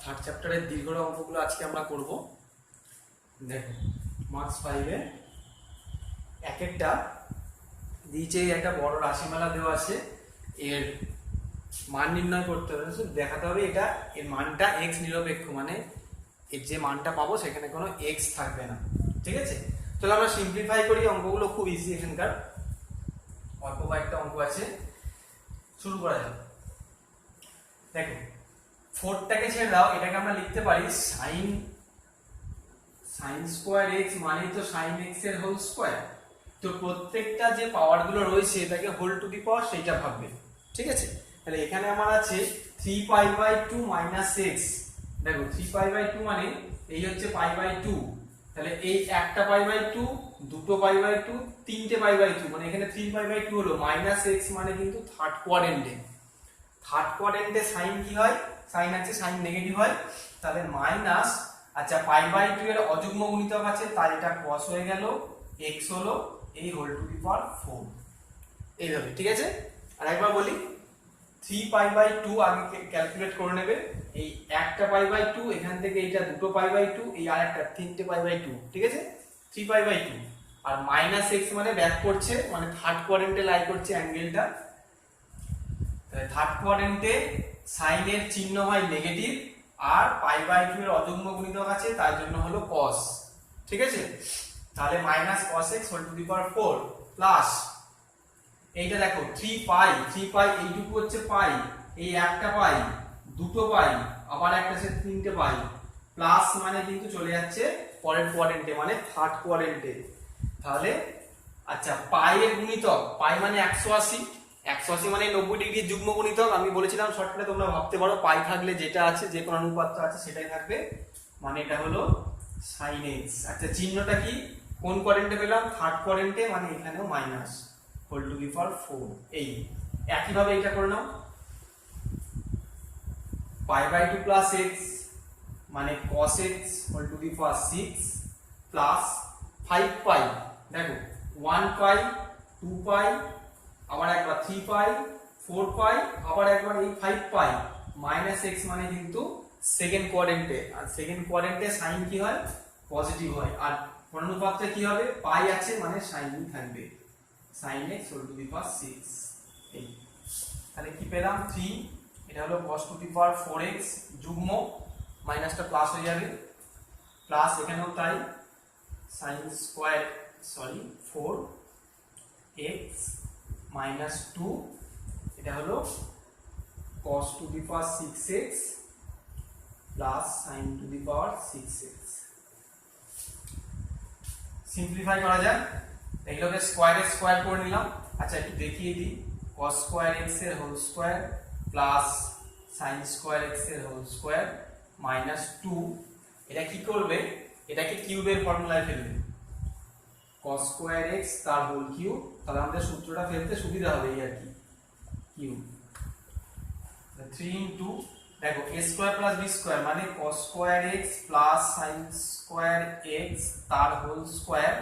Third চ্যাপ্টারের দীর্ঘ অঙ্কগুলো আজকে আমরা করব। দেখো মার্কস 5-এ এক একটা নিচে একটা বড় রাশিমালা দেওয়া আছে, এর মান নির্ণয় করতে হবে, দেখাতে হবে এটা এর মানটা এক্স নিরপেক্ষ, মানে এর যে মানটা পাবো সেখানে কোনো এক্স থাকবে না। ঠিক আছে, তাহলে আমরা সিম্পলিফাই করি। অঙ্কগুলো খুব ইজি, এখানকার অল্প কয়েকটা অঙ্ক আছে, শুরু করা যাক। দেখো 4টাকে ছেড়ে দাও, এটাকে আমরা লিখতে পারি সাইন স্কোয়ার এক্স মানে তো সাইন এক্স এর হোল স্কোয়ার। তো প্রত্যেকটা যে পাওয়ার গুলো রয়েছে এটাকে হোল টু দি পাওয়ার সেইটা ভাববে। ঠিক আছে, তাহলে এখানে আমার আছে 3π/2 - x। দেখো 3π/2 মানে এই হচ্ছে π/2, তাহলে এই একটা π/2, দুটো π/2, তিনটে π/2, মানে এখানে 3π/2 হলো -x, মানে কিন্তু থার্ড কোয়াড্রেন্টে। থার্ড কোয়াড্রেন্টে সাইন কি হয়? সাইন আছে, সাইন নেগেটিভ হয়, তাহলে মাইনাস, আচ্ছা π/2 এর অযুগ্ম গুণিতক আছে, তাই এটা cos হয়ে গেল, x হলো এই হোল টু দি পাওয়ার 4 এইভাবে। ঠিক আছে, আর একবার বলি 3π/2 আগে ক্যালকুলেট করে নেবে। এই একটা π/2, এখান থেকে এইটা দুটো π/2, এই আরেকটা তিনটে π/2। ঠিক আছে, 3π/2 আর -x মানে ব্যাক করছে, মানে থার্ড কোয়াড্রেন্টে লাই করছে অ্যাঙ্গেলটা। তাহলে থার্ড কোয়াড্রেন্টে সাইনের চিহ্ন হয় নেগেটিভ, আর π/2 এর অযুগ্ম গুণিতক আছে, তার জন্য হলো cos। ঠিক আছে, তাহলে -cos x whole to the power 4 plus এইটা দেখো 3π এইটুকু হচ্ছে পাই, এই একটা পাই, দুটো পাই, আবার একটা আছে তিনটে পাই, প্লাস মানে কিন্তু চলে যাচ্ছে পরের কোয়াড্রেন্টে, মানে থার্ড কোয়াড্রেন্টে। তাহলে আচ্ছা পাই এর গুণিতক, পাই মানে 180, 180 মানে 90 ডিগ্রির যুগ্ম গুণিতক। আমি বলেছিলাম শর্টকাটে তোমরা ভাবতে পারো পাই থাকলে যেটা আছে, যে কোনো অনুপাতটা আছে সেটাই থাকবে, মানে এটা হলো sin x। আচ্ছা চিহ্নটা কি, কোন কোয়াড্রেন্টে পেলাম? থার্ড কোয়াড্রেন্টে, মানে এখানেও minus whole to the power 4। এই একইভাবে এটা করে নাও, π/2 প্লাস x মানে cos x whole to the power 6 plus 5π, দেখো 1π, 2π, আবার একবার 3π, 4π, আবার একবার এই 5π, -x মানে কিন্তু সেকেন্ড কোয়াড্রেন্টে, আর সেকেন্ড কোয়াড্রেন্টে সাইন কি হয়? পজিটিভ হয়, আর অনুপাতটা কি হবে? পাই আছে মানে সাইনই থাকবে, sin x whole to the power 6। এই তাহলে কি পেলাম? 3, এটা হলো cos two the power 4x যুগ্ম, মাইনাসটা প্লাস হয়ে যাবে, প্লাস এখানেও তাই sin স্কয়ার 4x - 2, এটা হলো cos two the power 6x plus sin two the power 6x। Simplify করা যায়, এগুলোকে স্কয়ারে স্কয়ার করে নিলাম। আচ্ছা একটু দেখিয়ে দিই, cos স্কয়ার x এর whole square plus sin square x এর হোল স্কয়ার -2, এটা কি করবে? এটাকে কিউবের ফর্মুলায় ফেলবে, cos স্কয়ার x তার হোল কিউব, তাহলে আমাদের সূত্রটা ফেলতে সুবিধা হবে, এই আর কি, কিউব 3 ইনটু, দেখো a square plus b square মানে cos square x plus sin square x তার whole square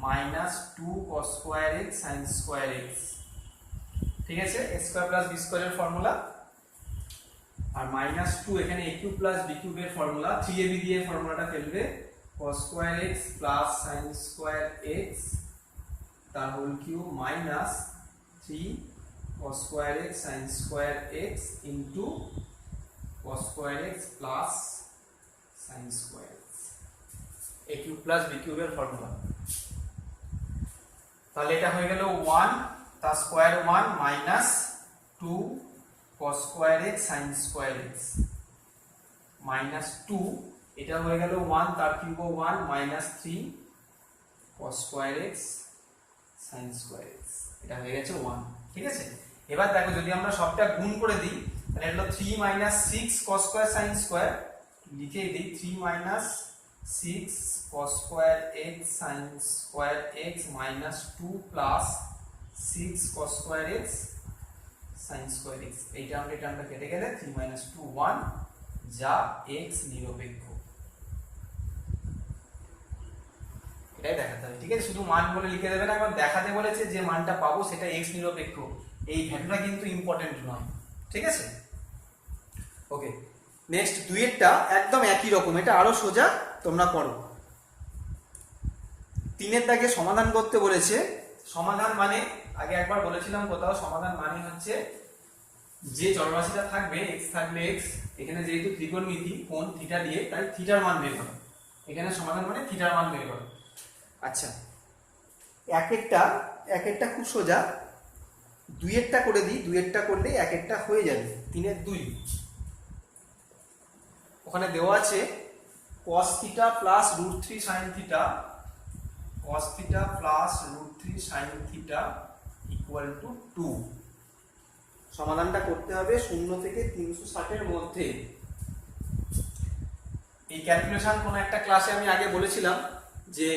-2 cos square x sin square x। ঠিক আছে, a স্কয়ার প্লাস b স্কয়ারের ফর্মুলা, আর -2 এখানে a কিউব প্লাস b কিউবের formula, 3ab দিয়ে ফর্মুলাটা ফেলবে, cos square x plus sin square x তার whole cube -3 cos square x sin square x into cos square x plus sin square x, a cube plus b কিউবের formula. তাহলে এটা হয়ে গেল 1 তার square 1 -2 cos square x sin square x -2, এটা হয়ে গেল 1 তার cube 1 -3 cos square x sin square x, এটা হয়ে গেছে 1। ঠিক আছে, এবার দেখো যদি আমরা সবটা গুণ করে দিই, তাহলে এটা হলো 3 - 6 cos স্কয়ার sin স্কয়ার, লিখে দিই 3 - 6 cos square x sin square x -2 plus 6 cos square x sin square x, এইটা আমরা কেটে গেলে 3 - 2 1, যা x নিরপেক্ষ, এটাই দেখাতে হবে। ঠিক আছে, শুধু মান বলে লিখে দেবে না, এখন দেখাতে বলেছে যে মানটা পাবো সেটা x নিরপেক্ষ, এই ভ্যালুটা কিন্তু ইম্পর্টেন্ট নয়। ঠিক আছে, ওকে। নেক্সট দুইয়েরটা একদম একই রকম, এটা আরো সোজা, তোমরা করো। 3-এর দাগে সমাধান করতে বলেছে। সমাধান মানে আগে একবার বলেছিলাম কোথাও, সমাধান মানে হচ্ছে যে চলরাশিটা থাকবে x থাকবে x, এখানে যেহেতু ত্রিকোণমিতি কোণ থিটা দিয়ে, তাই থিটার মান বের করো। এখানে সমাধান মানে থিটার মান বের করো। আচ্ছা, এক একটা খুব সোজা। দুইয়েরটা করে দিই, দুইয়েরটা করলে এক একটা হয়ে যাবে। 3-এর 2 ওখানে দেওয়া আছে cos theta plus √3 sin theta, cos theta plus √3 sin theta equal to 2। সমাধানটা করতে হবে 0 থেকে 360 এর মধ্যে। এই ক্যালকুলেশন কোন একটা ক্লাসে আমি আগে বলেছিলাম যে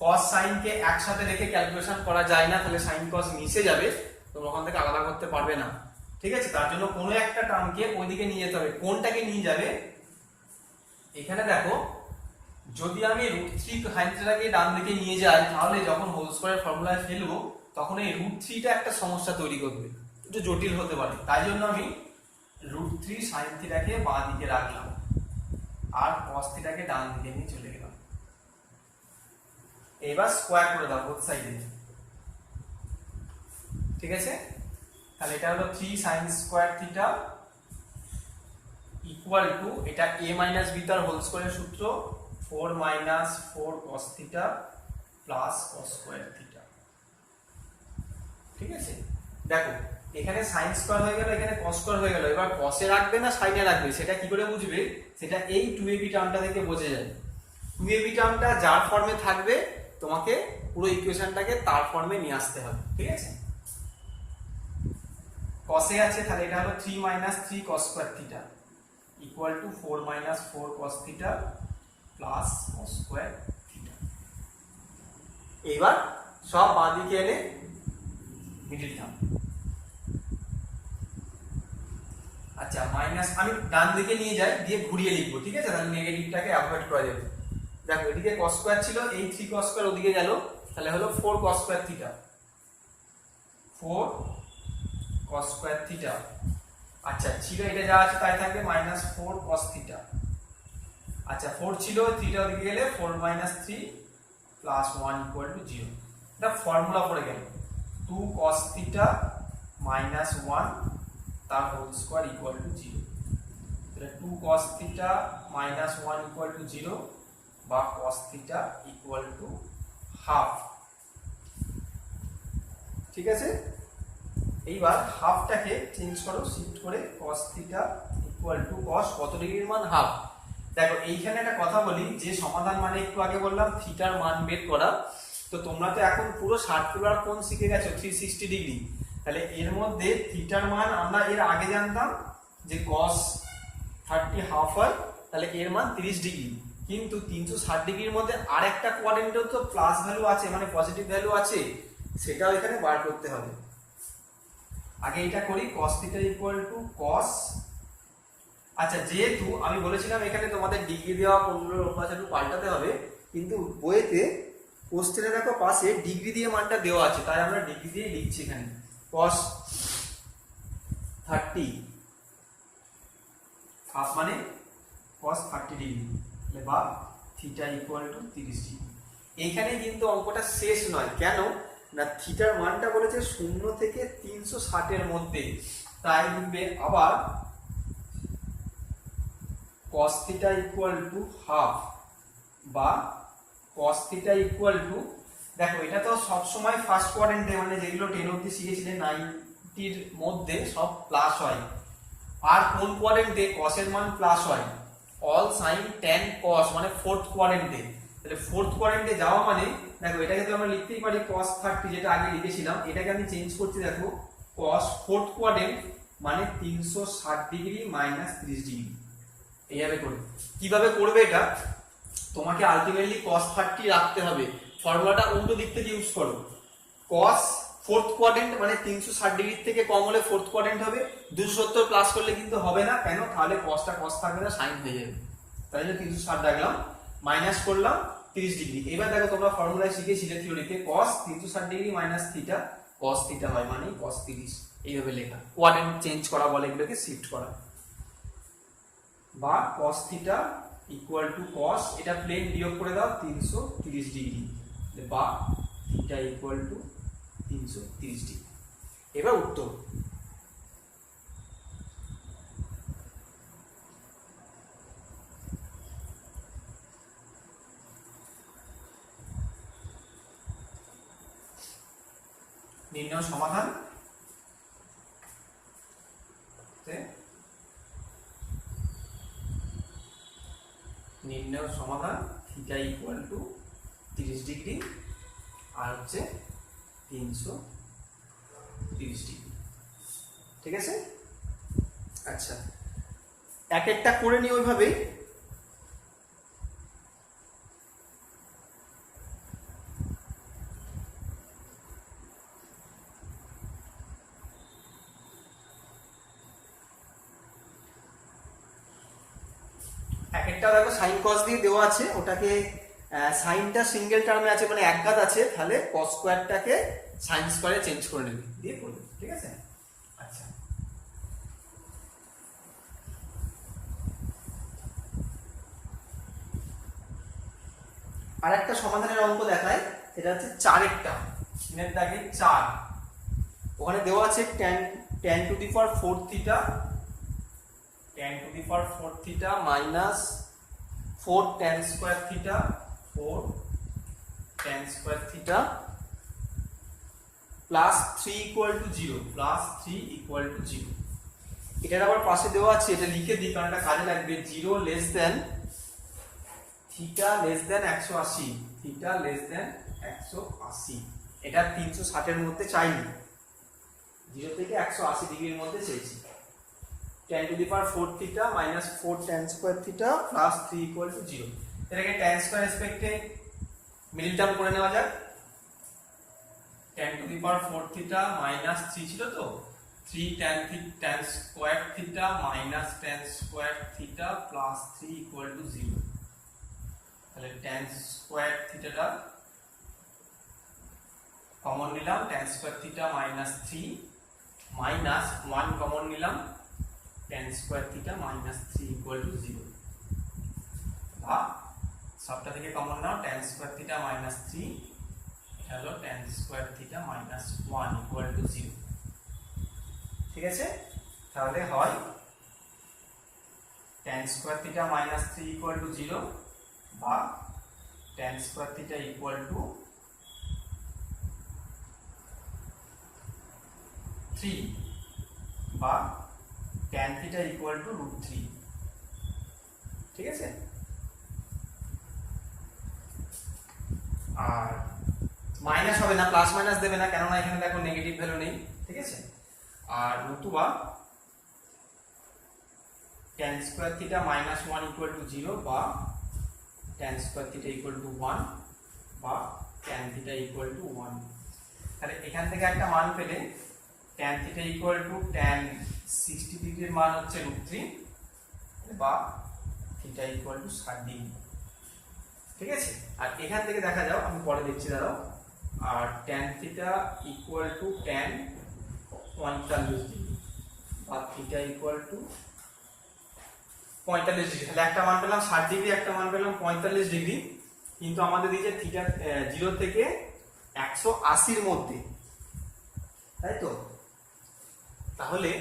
cos sin কে একসাথে রেখে ক্যালকুলেশন করা যায় না, তাহলে sin cos মিশে যাবে, তোমরা ওখান থেকে আলাদা করতে পারবে না। ঠিক আছে, তার জন্য কোনো একটা টার্মকে ওইদিকে নিয়ে যেতে হবে। কোনটাকে নিয়ে যাবে? এখানে দেখো, যদি আমি √3 sin থিটাকে ডান দিকে নিয়ে যাই, তাহলে যখন হোল স্কয়ারের ফর্মুলায় ফেলবো তখন এই √3টা একটা সমস্যা তৈরি করবে, একটু জটিল হতে পারে। তাই জন্য আমি √3 sin থিটাকে বাঁ দিকে রাখলাম আর cos থিটাকে ডান দিকে নিয়ে চলে গেলাম। এবার স্কয়ার করে দাও বোথ সাইডে। ঠিক আছে, তাহলে এটা হলো 3 sin square theta equal two, এটা a মাইনাস b তার হোল স্কয়ারের সূত্র, 4 minus 4 cos theta plus cos square theta. ঠিক আছে, দেখো এখানে sin স্কয়ার হয়ে গেল, এখানে cos স্কয়ার হয়ে গেল। এবার cos এ রাখবে না sin এ রাখবে সেটা কি করে বুঝবে? সেটা এই 2ab টার্মটা থেকে বোঝা যায়। 2ab টার্মটা যার ফর্মে থাকবে তোমাকে পুরো ইকুয়েশনটাকে তার ফর্মে নিয়ে আসতে হবে। ঠিক আছে, cos এ আছে, তাহলে এটা হলো 3 minus 3 cos square theta equal two 4 minus 4 cos theta plus cos square theta. এবার সব বাঁ দিকে এনে মিডিল টার্ম। আচ্ছা, মাইনাস আমি ডান দিকে নিয়ে যাই, দিয়ে ঘুরিয়ে লিখবো। ঠিক আছে, তাহলে নেগেটিভটাকে অ্যাভয়েড করা যাবে। দেখো এদিকে cos স্কয়ার ছিল, এই 3 cos স্কয়ার ওদিকে গেল, তাহলে হলো 4 cos square theta, 4 cos square theta. আচ্ছা, ছিল এটা যা আছে তাই থাকবে, মাইনাস 4 cos থিটা। আচ্ছা, 4 ছিল, 3টা ওদিকে গেলে 4 মাইনাস 3 প্লাস 1 ইকুয়াল টু 0। এটা ফর্মুলা পড়ে গেল, 2 cos থিটা মাইনাস 1 তার হোল স্কয়ার ইকুয়াল টু 0। তাহলে 2 cos theta minus 1 equal to 0 বা cos theta equal to half. ঠিক আছে, এইবার হাফটাকে চেঞ্জ করো, শিফট করে cos theta equal two cos কত ডিগ্রির মান? হাফ। দেখো এইখানে একটা কথা বলি, যে সমাধান মানে একটু আগে বললাম থিটার মান বের করা, তো তোমরা তো এখন পুরো সার্কুলার কোণ শিখে গেছো 360 ডিগ্রি। তাহলে এর মধ্যে থিটার মান আমরা এর আগে জানতাম যে cos 30 হাফ হয়, তাহলে এর মান 30 ডিগ্রি। কিন্তু 360 ডিগ্রির মধ্যে আর একটা কোয়াড্রেন্টেও তো প্লাস ভ্যালু আছে, মানে পজিটিভ ভ্যালু আছে, সেটাও এখানে বার করতে হবে। আগে এটা করি, cos theta equal two cos। আচ্ছা, যেহেতু আমি বলেছিলাম এখানে তোমাদের ডিগ্রি দেওয়া কোণগুলোর অভ্যাস একটু পাল্টাতে হবে, কিন্তু বইতে কোশ্চেনে দেখো পাশে ডিগ্রি দিয়ে মানটা দেওয়া আছে, তাই আমরা ডিগ্রি দিয়ে লিখছি এখানে। cos 30 হাফ মানে cos 30 ডিগ্রি, বা থিটা ইকুয়াল টু 30 ডিগ্রি। এইখানে কিন্তু অঙ্কটা শেষ নয়, কেন না থিটার মানটা বলেছে 0 থেকে 360 এর মধ্যে, তাই লিখবে আবার cos theta equal to half বা cos থিটা ইকুয়াল টু, দেখো এটা তো সব সময় ফার্স্ট কোয়াড্রেন্টে, মানে যেগুলো 10 অবধি শিখেছিলেন 90 এর মধ্যে সব প্লাস হয়। আর কোন কোয়াড্রেন্টে cos এর মান প্লাস হয়? অল সাইন tan cos, মানে ফোর্থ কোয়াড্রেন্টে। তাহলে ফোর্থ কোয়াড্রেন্টে যাওয়া মানে দেখো এটাকে তো আমরা লিখতেই পারি cos 30, যেটা আগে লিখেছিলাম, এটাকে আমি চেঞ্জ করছি। দেখো cos ফোর্থ কোয়াড্রেন্ট মানে 360 ডিগ্রি মাইনাস 30 ডিগ্রি, এইভাবে করবে। কিভাবে করবে এটা? তোমাকে আলটিমেটলি cos 30 রাখতে হবে, ফর্মুলাটা উল্টো দিক থেকে ইউজ করো। cos ফোর্থ কোয়াড্রেন্ট মানে 360 ডিগ্রি থেকে কম হলে ফোর্থ কোয়াড্রেন্ট হবে, 270 প্লাস করলে কিন্তু হবে না, কেন? তাহলে cosটা cos থাকবে না, sin হয়ে যাবে। তাই জন্য 360 রাখলাম, মাইনাস করলাম 30 ডিগ্রি। এবার দেখো তোমরা ফর্মুলায় শিখেছিলে থিওরিতে, cos 360 degree minus theta cos theta হয়, মানে cos 30। এইভাবে লেখা, কোয়াড্রেন্ট চেঞ্জ করা বলে এগুলোকে, শিফট করা। বা cos theta equal two cos, এটা প্লেন বিয়োগ করে দাও 330 ডিগ্রি, বা থিটা ইকুয়াল টু 330 ডিগ্রি। এবার উত্তর, নির্ণয় সমাধান, নির্ণয় সমাধান থিটা ইকুয়াল টু 30 ডিগ্রি আর হচ্ছে 330 ডিগ্রি। ঠিক আছে, আচ্ছা এক একটা করে নিই ওইভাবেই। এক একটা দেখো সাইন কস দিয়ে দেওয়া আছে, ওটাকে সাইনটা সিঙ্গেল টার্মে আছে মানে এক ঘাত আছে, তাহলে কস স্কোয়ারটাকে সাইন স্কোয়ারে চেঞ্জ করে নেবে দিয়ে করবে। ঠিক আছে, আচ্ছা আর একটা সমাধানের অঙ্ক দেখায়, এটা হচ্ছে 4 টার্ম, তিনের দাগে 4, ওখানে দেওয়া আছে tan two the power 4 theta, tan two the power 4 theta minus 4 tan square theta, 4 tan square theta plus 3 equal to 0, plus 3 equal to 0। এটার আবার পাশে দেওয়া আছে, এটা লিখে দিই কারণ এটা কাজে লাগবে, 0 less than theta less than 180, theta less than 180, এটা 360 এর মধ্যে চাইনি, 0 থেকে 180 ডিগ্রির মধ্যে চাইছি। tan two the power 4 theta minus 4 tan square theta plus 3 equal to 0। এটাকে tan স্কয়ার রেসপেক্টে মিডল টার্ম করে নেওয়া যাক। tan two the power 4 theta minus 3 ছিল তো, 3 tan square theta minus tan square theta plus 3 equal to 0। তাহলে tan square থিটাটা common নিলাম, tan square theta minus 3 minus 1 common নিলাম, tan square theta minus 3 equal to 0, বা সবটা থেকে common নাও, tan square theta minus 3, এটা হলো tan square theta minus 1 equal to 0। ঠিক আছে, তাহলে হয় tan square theta minus 3 equal to 0, বা tan square theta equal to 3, বা tan থিটা ইকুয়াল টু √3। ঠিক আছে, আর মাইনাস হবে না, প্লাস মাইনাস দেবে না, কেননা এখানে দেখো নেগেটিভ ভ্যালু নেই। ঠিক আছে, আর নতুবা tan square theta minus 1 equal to 0, বা tan square theta equal two 1, বা tan থিটা ইকুয়াল টু 1। তাহলে এখান থেকে একটা মান পেলে tan theta equal two tan 60 ডিগ্রির মান হচ্ছে √3, বা থিটা ইকুয়াল টু 60 ডিগ্রি। ঠিক আছে, আর এখান থেকে দেখা যাও, আমি পরে দেখছি দাঁড়াও, আর tan theta equal two tan 45 degree, বা থিটা ইকুয়াল টু 45 ডিগ্রি। তাহলে একটা মান পেলাম 60 ডিগ্রি, একটা মান পেলাম 45 ডিগ্রি, কিন্তু আমাদের দিয়েছে থিটা 0 থেকে 180 এর মধ্যে, তাই তো? তাহলে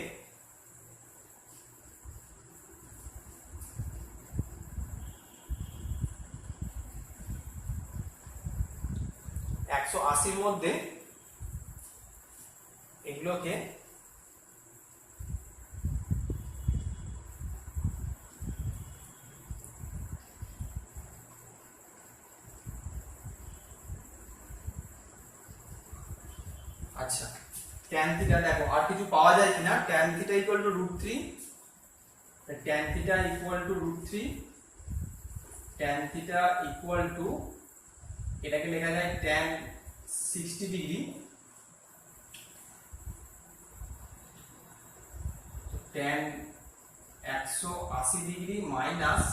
একশো আশির মধ্যে এগুলোকে আচ্ছা tan থিটা দেখো আর কিছু পাওয়া যায় কিনা, tan theta equal to √3, tan theta equal to √3, tan theta equal to, এটাকে লেখা যায় tan 60 degree, tan 180 degree minus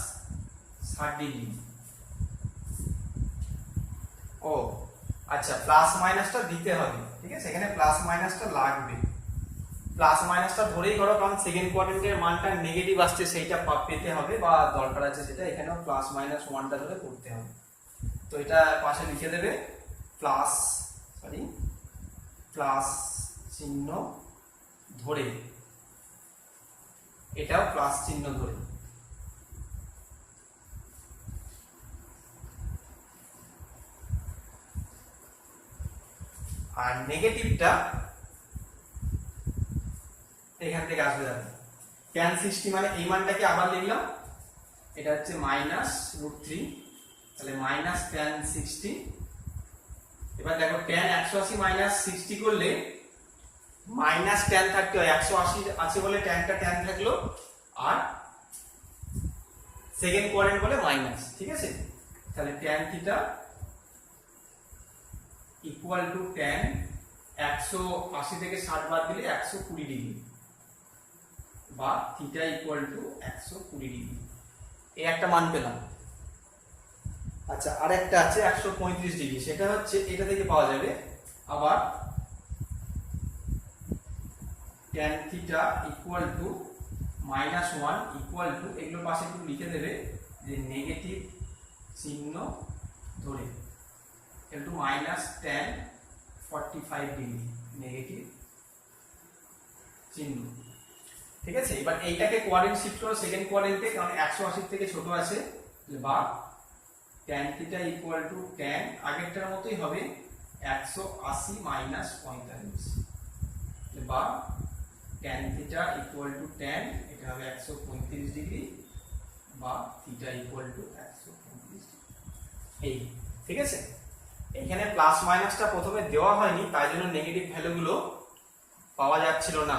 60 degree. ও আচ্ছা, প্লাস মাইনাসটা দিতে হবে, ঠিক আছে, এখানে প্লাস মাইনাসটা লাগবে। প্লাস মাইনাসটা ধরেই করো, কারণ সেকেন্ড কোয়াড্রেন্টের মানটা নেগেটিভ আসছে সেইটা পেতে হবে, বা দরকার আছে সেটা, এখানেও প্লাস মাইনাস ওয়ানটা ধরে করতে হবে। তো এটা পাশে লিখে দেবে প্লাস চিহ্ন ধরে, এটাও প্লাস চিহ্ন ধরে। আর নেগেটিভটা এখান থেকে আসবে, যাবে tan 60 মানে এই মানটাকে আবার লিখলাম, এটা হচ্ছে -√3, তাহলে মাইনাস tan 60। এবার দেখো tan 180 মাইনাস 60 করলে মাইনাস tan থাকতে হয়, 180 আছে বলে ট্যানটা tan থাকলো, আর সেকেন্ড কোয়াড্রেন্ট বলে মাইনাস, ঠিক আছে। তাহলে tan theta equal two tan 180 থেকে 60 বাদ দিলে 120 ডিগ্রি, বা থিটা ইকুয়াল টু 120 ডিগ্রি, এই একটা মান পেলাম। আচ্ছা, আর একটা আছে 135 ডিগ্রি, সেটা হচ্ছে এটা থেকে পাওয়া যাবে। আবার tan theta equal two -1 equal to, এগুলোর পাশে একটু লিখে দেবে যে নেগেটিভ চিহ্ন ধরে, একটু -tan 45 ডিগ্রি, নেগেটিভ চিহ্ন, ঠিক আছে। এবার এইটাকে কোয়াড্রেন্ট শিফট করো সেকেন্ড কোয়াড্রেন্টে, কারণ 180 থেকে ছোট আছে, বা tan theta equal two tan আগেরটার মতোই হবে 180 মাইনাস 45, বা tan theta equal two tan, এটা হবে 135 ডিগ্রি, বা থিটা ইকুয়াল টু 135 ডিগ্রি, এই, ঠিক আছে। এখানে প্লাস মাইনাসটা প্রথমে দেওয়া হয়নি, তাই জন্য নেগেটিভ ভ্যালুগুলো পাওয়া যাচ্ছিল না,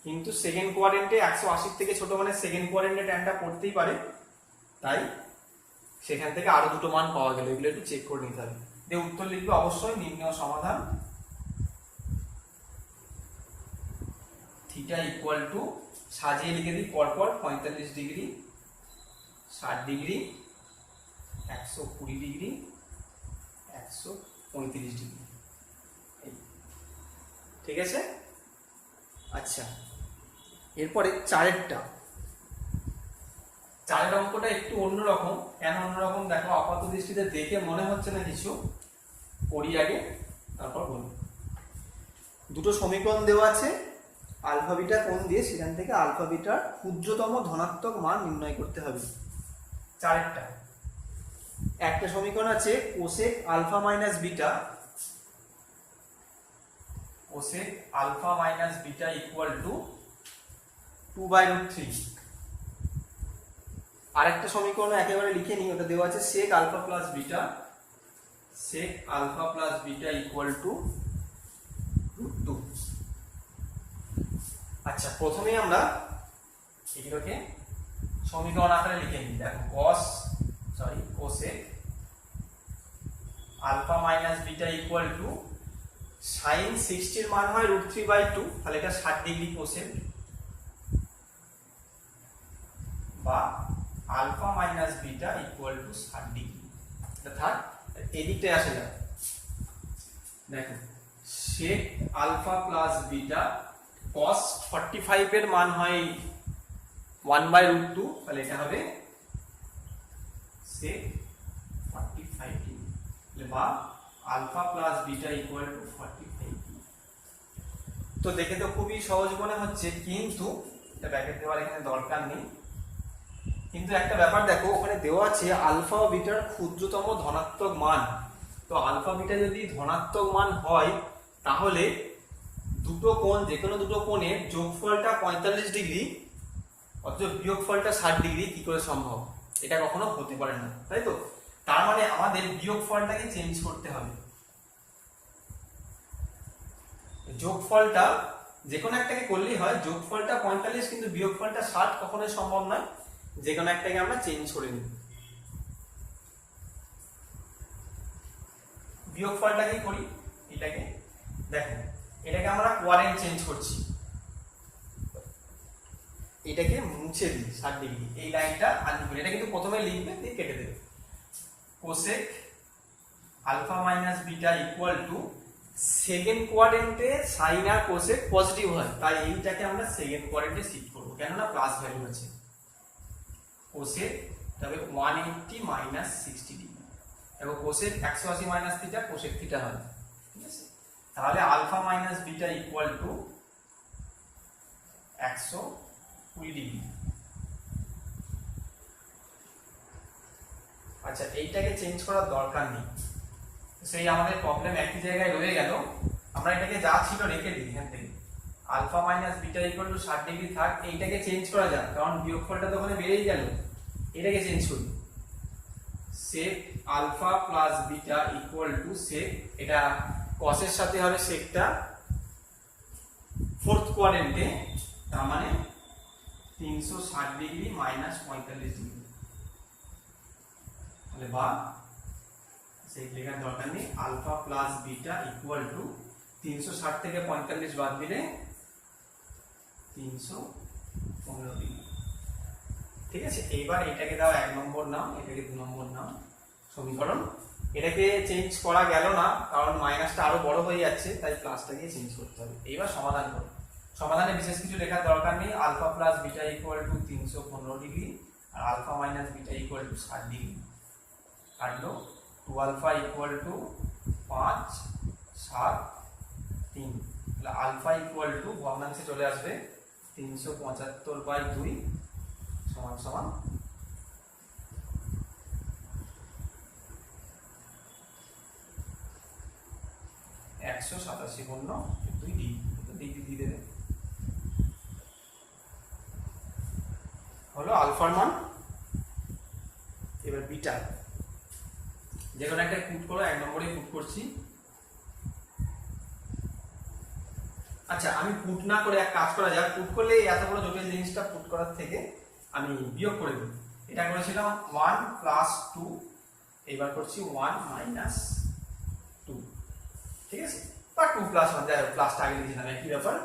কিন্তু সেকেন্ড কোয়াড্রেন্টে 180 থেকে ছোট মানে সেকেন্ড কোয়াড্রেন্টে ট্যানটা পড়তেই পারে, তাই সেখান থেকে আরো দুটো মান পাওয়া গেল, এগুলো একটু চেক করে নিতে হবে। দিয়ে উত্তর লিখবে অবশ্যই নির্ণয় সমাধান থিটা ইকুয়াল টু, সাজিয়ে লিখে দিই পরপর, 45 ডিগ্রি, 60 ডিগ্রি, 120 ডিগ্রি, 135 ডিগ্রি, ঠিক আছে। আচ্ছা, এরপরে চারের অঙ্কটা একটু অন্যরকম। কেন অন্যরকম দেখো, আপাত দৃষ্টিতে দেখে মনে হচ্ছে না কিছু, করি আগে তারপর বলবো। দুটো সমীকরণ দেওয়া আছে, আলফা বিটা কোণ দিয়ে, সেখান থেকে আলফা বিটার ক্ষুদ্রতম ধনাত্মক মান নির্ণয় করতে হবে। চারেরটা একটা সমীকরণ আছে cosec alpha minus beta, cosec alpha minus beta equal to 2/√3। আরেকটা সমীকরণ একেবারে লিখে নিই, ওটা দেওয়া আছে sec alpha plus beta, sec alpha plus beta equal to √2। আচ্ছা, প্রথমে আমরা এগুলোকে সমীকরণ আকারে লিখে নিই। দেখো cosec alpha minus beta equal to, sine 60 এর মান হয় √3/2, তাহলে এটা 60 ডিগ্রি কোসেক, বা alpha minus beta equal to 60 degree. অর্থাৎ এদিকটায় আসে যাবে, দেখো sec alpha plus beta, cos 45 এর মান হয় 1/√2, তাহলে এটা হবে sec 45 ডিগ্রি, বা alpha plus beta equal to 45 degree. তো দেখে তো খুবই সহজ মনে হচ্ছে, কিন্তু এটা ব্র্যাকেট দেওয়ার এখানে দরকার নেই। কিন্তু একটা ব্যাপার দেখো, ওখানে দেওয়া আছে আলফা ও বিটার ক্ষুদ্রতম ধনাত্মক মান। তো আলফা বিটা যদি ধনাত্মক মান হয়, তাহলে দুটো কোণ, যে কোনো দুটো কোণের যোগফলটা 45 ডিগ্রি, অথচ বিয়োগফলটা 60 ডিগ্রি কি করে সম্ভব? এটা কখনো হতে পারে না, তাই তো? তার মানে আমাদের বিয়োগফলটাকে চেঞ্জ করতে হবে। যোগফলটা যে কোনো একটাকে করলেই হয়, যোগফলটা 45 কিন্তু বিয়োগফলটা 60 কখনোই সম্ভব নয়, যে কোনো একটাকে আমরা চেঞ্জ করে নিই। বিয়োগফলটাকে করি, এটাকে দেখো, এটাকে আমরা কোয়াড্রেন্ট চেঞ্জ করছি, এটাকে মুছে দিই 60 ডিগ্রি, এই লাইনটা আনলিখবে, এটা কিন্তু প্রথমে লিখবে দিয়ে কেটে দেবে। Cosec alpha minus beta equal to second কোয়াড্রেন্টে সাইন আর কোসেক পজিটিভ হয়, তাই এইটাকে আমরা সেকেন্ড কোয়াড্রেন্টে শিফট করবো, কেননা প্লাস ভ্যালু আছে। কোসেক তবে 180 মাইনাস 60 ডিগ্রি, এবং cosec 180 minus theta cosec theta হয়, ঠিক আছে। তাহলে alpha minus beta equal to 120 degree. আচ্ছা, এইটাকে চেঞ্জ করার দরকার নেই, সেই আমাদের প্রবলেম একই জায়গায় রয়ে গেল। আমরা এটাকে যা ছিল রেখে দিই এখান থেকে, alpha minus beta equal to 60 degree থাক। এইটাকে চেঞ্জ করা যাক, কারণ বিয়োগফলটা তো ওখানে বেড়েই গেল। এটাকে চেঞ্জ করি, sec alpha plus beta equal to sec, এটা কসের সাথে হবে সেকটা ফোর্থ কোয়াড্রেন্টে, তার মানে 360 ডিগ্রি মাইনাস 45 ডিগ্রি, তাহলে বা সেই লেখার দরকার নেই। Alpha plus beta equal to 360 থেকে 45 বাদ দিলে 315 ডিগ্রি, ঠিক আছে। এইবার এটাকে দাও 1 নম্বর নাম, এটাকে 2 নম্বর নাম সমীকরণ। এটাকে চেঞ্জ করা গেল না, কারণ মাইনাসটা আরো বড় হয়ে যাচ্ছে, তাই প্লাসটাকে চেঞ্জ করতে হবে। এইবার সমাধান করো। সমাধানে বিশেষ কিছু লেখার দরকার নেই। Alpha plus beta equal to 315 degree, আর alpha minus beta equal to 60 degree কাটলো। 2 আলফা ইকুয়াল টু 5 7 3, তাহলে আলফা ইকুয়াল টু ভগ্নাংশে চলে আসবে 375/2 সমান সমান 187/2 ডিগ্রি দিয়ে দেবে, হলো আলফার মান। এবার বিটা যে কোনো একটা পুট করো, 1 নম্বরে পুট করছি। আচ্ছা, আমি পুট না করে এক কাজ করা যাক, পুট করলে এত বড় জটিল জিনিসটা পুট করার থেকে আমি বিয়োগ করে দিই। এটা করেছিলাম 1 প্লাস 2, এবার করছি 1 মাইনাস 2, ঠিক আছে, বা 2 প্লাস 1, যাই হোক প্লাসটা আগে লিখেছিলাম, একই ব্যাপার।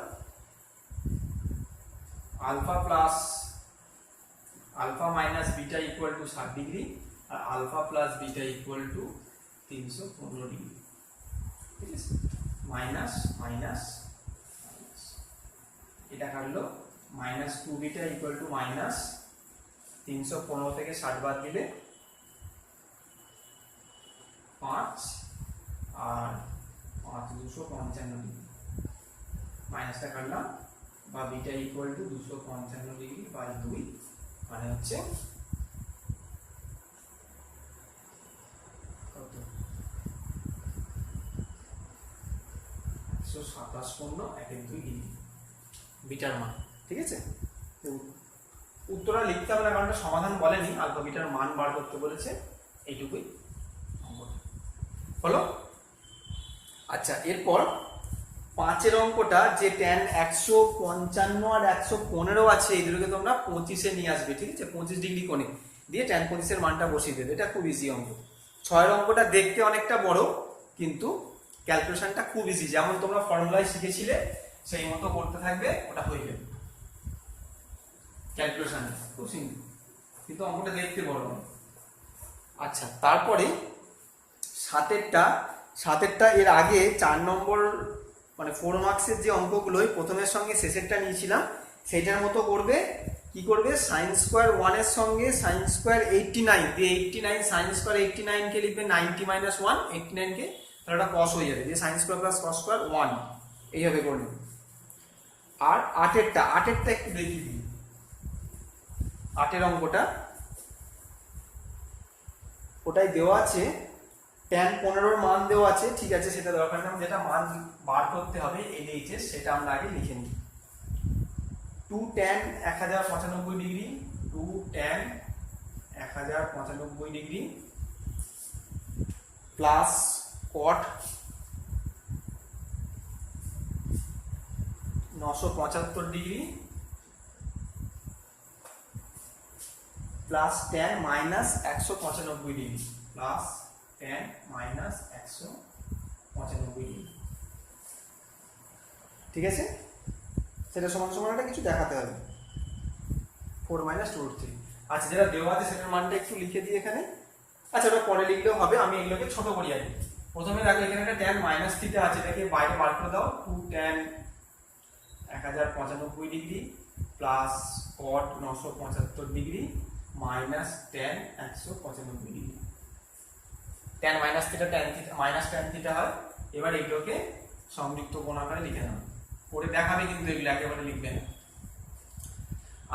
Alpha minus beta equal to 60 degree, আর alpha plus beta equal to 315 degree, ঠিক আছে। মাইনাস মাইনাস মাইনাস, এটা কাটলো minus 2 beta equal to minus 315 থেকে 60 বাদ দিলে 5, আর 5 255 ডিগ্রি, মাইনাসটা কাটলাম, বা beta equal to 255 degree by 2, মানে হচ্ছে কত 127.12 ডিগ্রি বিটার মান, ঠিক আছে। উত্তরটা লিখতে হবে না, কারণ সমাধান বলেনি, আলফা বিটার মান বার করতে বলেছে, এইটুকুই হলো। আচ্ছা, এরপর 5 অঙ্কটা যে tan 155 আর 115 আছে, এই দুটোকে তোমরা 25-এ নিয়ে আসবে, ঠিক আছে। 25 ডিগ্রি কোণে দিয়ে tan 25-এর মানটা বসিয়ে দেবে, এটা খুব ইজি অঙ্ক। 6 অঙ্কটা দেখতে অনেকটা বড়, কিন্তু ক্যালকুলেশনটা খুব ইজি, যেমন তোমরা ফর্মুলায় শিখেছিলে সেই মতো করতে থাকবে, ওটা হয়ে যাবে। ক্যালকুলেশন খুব সিম্পল, কিন্তু অঙ্কটা দেখতে বড়। আচ্ছা, তারপরে 7এরটা এর আগে 4 নম্বর মানে 4 মার্কসের যে অঙ্কগুলোই প্রথমের সঙ্গে শেষেরটা নিয়েছিলাম, সেইটার মতো করবে। কি করবে, সাইন স্কোয়ার 1 এর সঙ্গে সাইন স্কোয়ার 89 দিয়ে 89 সাইন স্কোয়ার 89 কে লিখবে 90 মাইনাস 1, 89 কে, তাহলে ওটা কস হয়ে যাবে, দিয়ে sine square plus cos square 1, এইভাবে করবে। আর 8এরটা একটু দেখি দিই। 8 অঙ্কটা ওটাই দেওয়া আছে, tan 15 মান দেওয়া আছে, ঠিক আছে, সেটা দরকার নেই, যেটা মান বার করতে হবে LHS সেটা আমরা আগে লিখে নিই। 2 tan 1095 degree, 2 tan 1095 degree plus cot 975 degree plus tan minus 195 degree, plus tan minus 195 degree, ঠিক আছে। সেটা সমান সমান একটা কিছু দেখাতে হবে, 4 মাইনাস 2√3। আচ্ছা, যেটা দেওয়া আছে সেটার মানটা একটু লিখে দিই এখানে। আচ্ছা, ওটা পরে লিখলেও হবে, আমি এগুলোকে ছোট করি আগে, প্রথমে দেখো এখানে একটা tan মাইনাস থিটা আছে, এটাকে বাইরে বার করে দাও। 2 tan 1095 degree plus cot 975 degree minus tan 195 degree. tan minus theta tan theta minus tan theta হয়। এবার এগুলোকে সংযুক্ত কোণ আকারে লিখে নাও, পরে দেখাবে কিন্তু এগুলো একেবারে লিখবে না।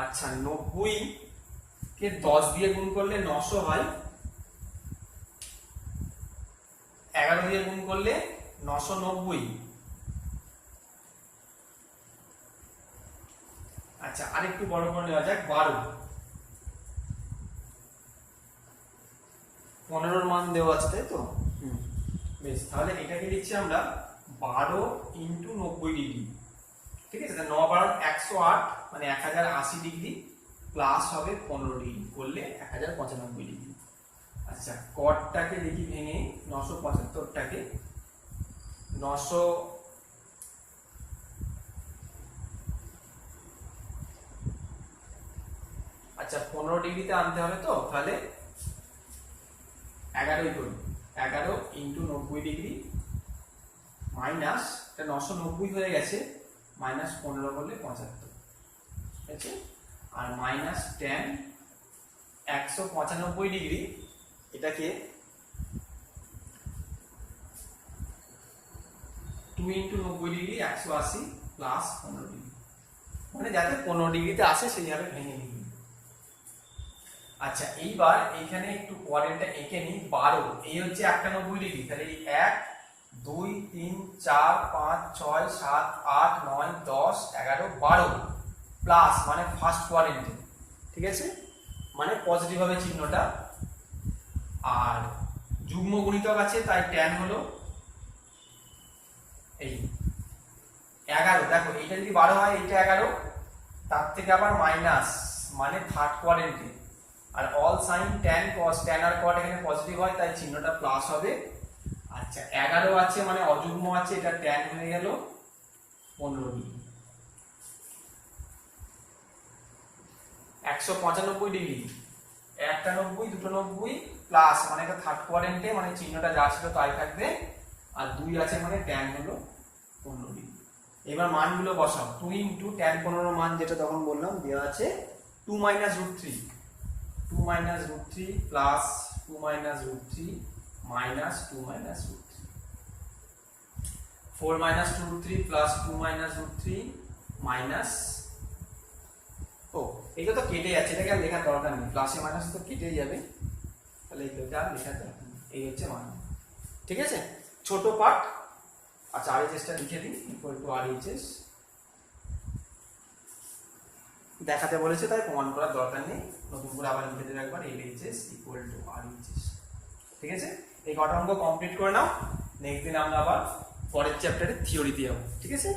আচ্ছা 90 কে 10 দিয়ে গুণ করলে 900 হয়, 11 দিয়ে গুণ করলে 990। আচ্ছা আরেকটু বড় করে নেওয়া যাক, 12 15 মান দেওয়া আছে তাই তো। বেশ, তাহলে এটাকে লিখছি আমরা 12 ইন্টু 90 ডিগ্রি। ঠিক আছে, 9 12 108 মানে 1080 ডিগ্রি প্লাস হবে 15 ডিগ্রি করলে 1095 ডিগ্রি। আচ্ছা কটটাকে লিখি ভেঙে, 975টাকে 900 আচ্ছা 15 ডিগ্রিতে আনতে হবে তো, তাহলে 11 করি, 11 ইন্টু 90 ডিগ্রি মাইনাস, এটা 990 হয়ে গেছে, মাইনাস 15 করলে 75। ঠিক আছে, আর মাইনাস tan 195 ডিগ্রি, এটাকে 2 ইন্টু 90 ডিগ্রি 180 প্লাস 15 ডিগ্রি, মানে যাতে 15 ডিগ্রিতে আসে সেইভাবে ভেঙে নিই। আচ্ছা এইবার এইখানে একটু পরেরটা এঁকে নিই। 12 এই হচ্ছে 91 ডিগ্রি, তাহলে এই 1 2 3 4 5 6 7 8 9 10 11 12 প্লাস মানে ফার্স্ট কোয়াড্রেন্টে। ঠিক আছে, মানে পজিটিভ হবে চিহ্নটা, আর যুগ্ম গুণিতক আছে তাই tan হলো এই 11। দেখো এইটা যদি 12 হয়, এইটা 11, তার থেকে আবার মাইনাস মানে থার্ড কোয়াড্রেন্টে, আর all sine tan cos tan আর cot এখানে পজিটিভ হয় তাই চিহ্নটা প্লাস হবে। আচ্ছা 11 আছে মানে অযুগ্ম আছে, এটা tan হয়ে গেল 15 ডিগ্রি। 195 ডিগ্রি, একটা 90 দুটো 90 প্লাস মানে এটা থার্ড কোয়াড্রেন্টে, মানে চিহ্নটা যা ছিল তাই থাকবে, আর 2 আছে মানে tan হলো 15 ডিগ্রি। এবার মানগুলো বসাও। 2 ইন্টু tan 15 মান যেটা তখন বললাম দেওয়া আছে 2 minus root 3, 2 minus root 3 plus 2 minus root 3 minus 2 minus root 3, 4 minus 2 root 3 plus 2 minus root 3 minus, ও এটা তো কেটে যাচ্ছে, এটাকে আর লেখার দরকার নেই, প্লাসে মাইনাস তো কেটে যাবে, তাহলে এইটা আর লেখার দরকার নেই। এই হচ্ছে মান। ঠিক আছে, ছোট পার্ট। আচ্ছা আরএইচএসটা লিখে দিই, ইকুয়াল টু আরএইচএস দেখাতে বলেছে তাই প্রমাণ করার দরকার নেই, নতুন করে আবার লিখে দেবে একবার, এলএইচএস ইকুয়াল টু আরএইচএস। ঠিক আছে, এই কটা অঙ্ক কমপ্লিট করে নাও, নেক্সট দিন আমরা আবার পরের চ্যাপ্টারে থিওরিতে যাবো। ঠিক আছে।